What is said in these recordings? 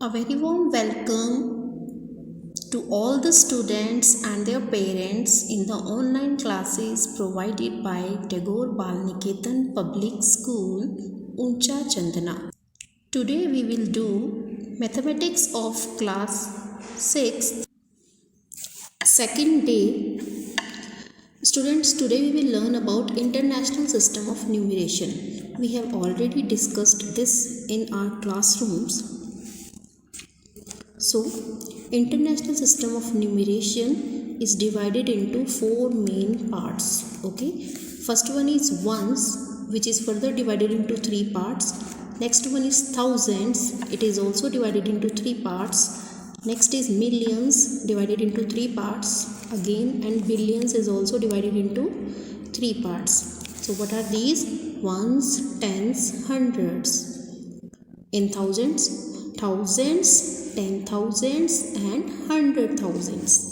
A very warm welcome to all the students and their parents in the online classes provided by Tagore Balniketan Public School, Uncha Chandana. Today we will do mathematics of class 6, second day. Students, today we will learn about International System of Numeration. We have already discussed this in our classrooms. So, International System of Numeration is divided into 4 main parts. Okay, first one is ones, which is further divided into 3 parts. Next one is thousands, it is also divided into 3 parts. Next is millions, divided into 3 parts again, and billions is also divided into 3 parts. So what are these? Ones, tens, hundreds. In thousands, thousands, 10,000s and 100,000s.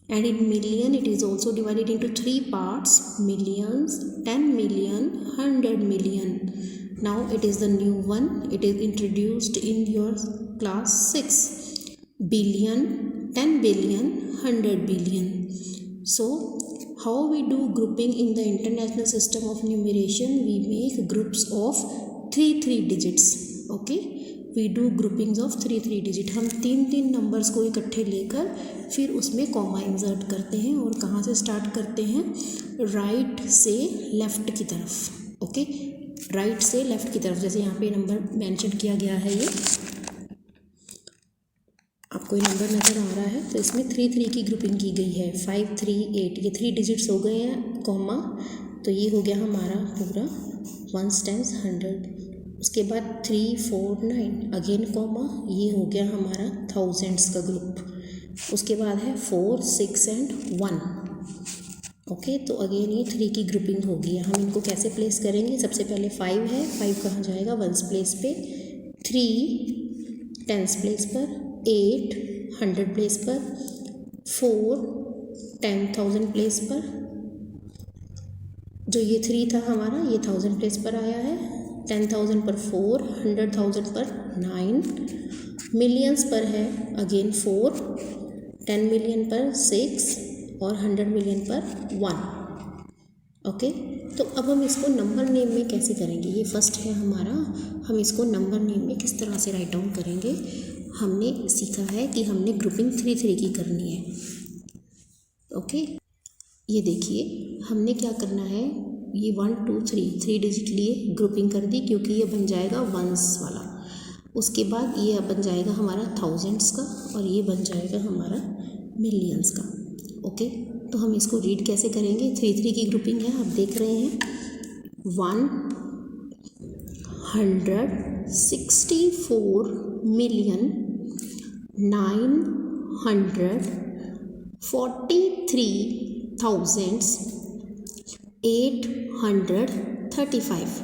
And in million, it is also divided into 3 parts: millions, 10 million, 100 million. Now it is the new one, it is introduced in your class 6. Billion, 10 billion, 100 billion. So how we do grouping in the International System of Numeration? We make groups of 3 digits. Okay, we do groupings of 3 digit. हम 3 numbers को इकट्ठे लेकर फिर उसमें comma insert करते हैं. और कहाँ से स्टार्ट करते हैं? राइट से लेफ़्ट की तरफ. ओके, राइट से लेफ़्ट की तरफ. जैसे यहाँ पे नंबर मेंशन किया गया है, ये आपको ये नंबर नज़र आ रहा है. तो इसमें 3 की ग्रुपिंग की गई है. 5, 3, 8 ये 3 डिजिट्स हो गए हैं, कॉमा. तो ये हो गया हमारा पूरा वंस, टेंस, 100. उसके बाद 3, 4, 9 अगेन कॉमा, ये हो गया हमारा थाउजेंड्स का ग्रुप. उसके बाद है 4, 6 एंड 1. ओके, तो अगेन ये 3 की ग्रुपिंग होगी. हम इनको कैसे प्लेस करेंगे? सबसे पहले 5 है, 5 कहाँ जाएगा? वंस प्लेस पे. 3 टेंस प्लेस पर. 8 100 प्लेस पर. 4 10,000 प्लेस पर. जो ये 3 था हमारा, ये 1000 प्लेस पर आया है. 10,000 पर 4, 100,000 पर 9, मिलियंस पर है अगेन 4, 10 मिलियन पर 6 और 100 मिलियन पर 1. ओके, तो अब हम इसको नंबर नेम में कैसे करेंगे? ये फर्स्ट है हमारा. हम इसको नंबर नेम में किस तरह से राइट डाउन करेंगे? हमने सीखा है कि हमने ग्रुपिंग 3 की करनी है. ओके, ये देखिए हमने क्या करना है. ये 1, 2, 3 डिजिट लिए, ग्रुपिंग कर दी, क्योंकि ये बन जाएगा वंस वाला. उसके बाद ये बन जाएगा हमारा थाउजेंड्स का, और ये बन जाएगा हमारा मिलियंस का. ओके, तो हम इसको रीड कैसे करेंगे? 3 की ग्रुपिंग है, आप देख रहे हैं. 164 मिलियन 943,835.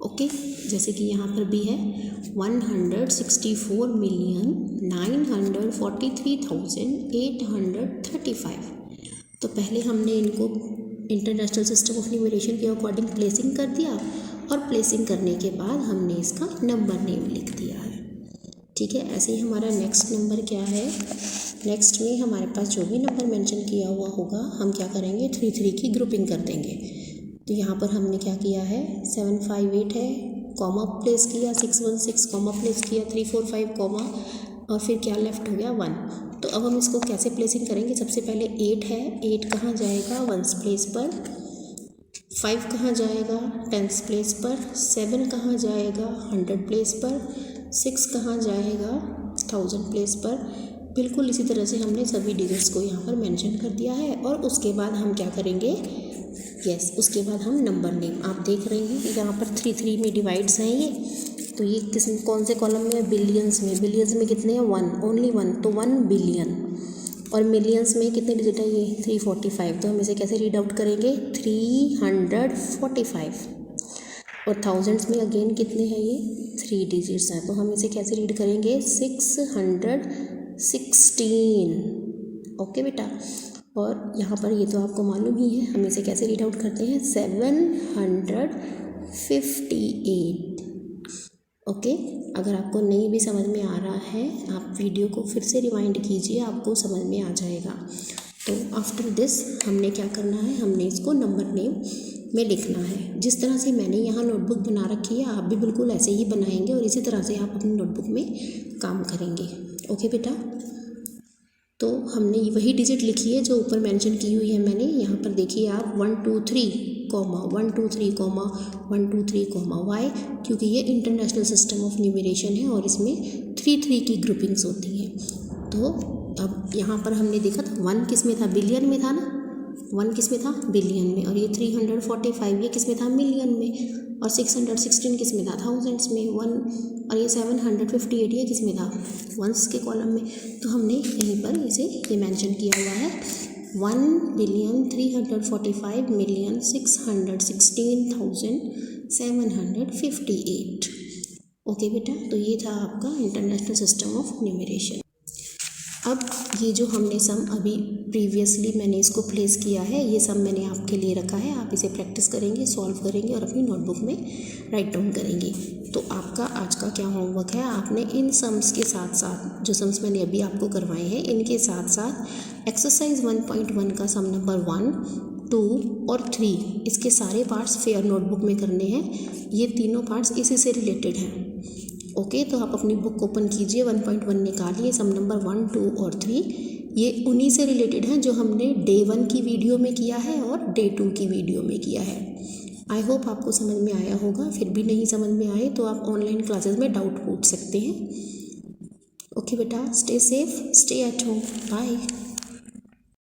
ओके, जैसे कि यहाँ पर भी है 164 मिलियन 943,835. तो पहले हमने इनको इंटरनेशनल सिस्टम ऑफ न्यूमरेशन के अकॉर्डिंग प्लेसिंग कर दिया, और प्लेसिंग करने के बाद हमने इसका नंबर नेम लिख दिया है. ठीक है, ऐसे ही हमारा नेक्स्ट नंबर क्या है? नेक्स्ट में हमारे पास जो भी नंबर मेंशन किया हुआ होगा, हम क्या करेंगे? 3 की ग्रुपिंग कर देंगे. तो यहाँ पर हमने क्या किया है? 758 है, कॉमा प्लेस किया. 616 कॉमा प्लेस किया. 345 कॉमा, और फिर क्या लेफ्ट हो गया? 1. तो अब हम इसको कैसे प्लेसिंग करेंगे? सबसे पहले 8 है, 8 कहाँ जाएगा? वंस प्लेस पर. 5 कहाँ जाएगा? टेंस प्लेस पर. 7 कहाँ जाएगा? 100 प्लेस पर. 6 कहाँ जाएगा? 1000 प्लेस पर. बिल्कुल इसी तरह से हमने सभी डिजिट्स को यहाँ पर मेंशन कर दिया है. और उसके बाद हम क्या करेंगे? उसके बाद हम नंबर नेम, आप देख रहे हैं यहाँ पर 3 में डिवाइड्स हैं ये. तो ये कौन से कॉलम में है? बिलियंस में. बिलियंस में कितने हैं? 1, ओनली 1, तो 1 बिलियन. और मिलियंस में कितने डिजिट है? ये 345. तो हम इसे कैसे रीड आउट करेंगे? 345. और थाउजेंड्स में अगेन कितने हैं? ये 3 डिजिट्स हैं. तो हम इसे कैसे रीड करेंगे? 616. ओके बेटा, और यहाँ पर ये तो आपको मालूम ही है, हम इसे कैसे रीड आउट करते हैं? 758. ओके अगर आपको नहीं भी समझ में आ रहा है आप वीडियो को फिर से रिवाइंड कीजिए, आपको समझ में आ जाएगा। तो आफ्टर दिस हमने क्या करना है, हमने इसको नंबर नेम में लिखना है। जिस तरह से मैंने यहाँ नोटबुक बना रखी है आप भी बिल्कुल ऐसे ही बनाएंगे और इसी तरह से आप अपनी नोटबुक में काम करेंगे। ओके बेटा, तो हमने वही डिजिट लिखी है जो ऊपर मेंशन की हुई है मैंने। यहाँ पर देखिए आप 1 2 3 कॉमा 1 2 3 कॉमा 1 2 3 कॉमा वाई, क्योंकि ये इंटरनेशनल सिस्टम ऑफ न्यूमरेशन है और इसमें 3 3 की ग्रुपिंग्स होती हैं। तो अब यहाँ पर हमने देखा था 1 किस में था, बिलियन में था ना, 1 किस में था, बिलियन में, और ये 345 ये किस में था, मिलियन में, और 616 किस में था, थाउजेंड्स में, 1 और ये 758 ये किस में था, वंस के कॉलम में। तो हमने यहीं पर इसे ये मेंशन किया हुआ है 1,345,616,758। ओके बेटा, तो ये था आपका इंटरनेशनल सिस्टम ऑफ न्यूमरेशन। अब ये जो हमने सम अभी प्रीवियसली मैंने इसको प्लेस किया है, ये सम मैंने आपके लिए रखा है, आप इसे प्रैक्टिस करेंगे, सॉल्व करेंगे और अपनी नोटबुक में राइट डाउन करेंगे। तो आपका आज का क्या होमवर्क है, आपने इन सम्स के साथ साथ जो सम्स मैंने अभी आपको करवाए हैं इनके साथ साथ एक्सरसाइज 1.1 का सम नंबर 1, 2 और 3 इसके सारे पार्ट्स फेयर नोटबुक में करने हैं। ये तीनों पार्ट्स इसी से रिलेटेड हैं। ओके, तो आप अपनी बुक ओपन कीजिए, 1.1 निकालिए, सम नंबर 1, 2 और 3 ये उन्हीं से रिलेटेड हैं जो हमने डे 1 की वीडियो में किया है और डे 2 की वीडियो में किया है। आई होप आपको समझ में आया होगा। फिर भी नहीं समझ में आए तो आप ऑनलाइन क्लासेस में डाउट पूछ सकते हैं। ओके बेटा, stay safe, stay at home, bye.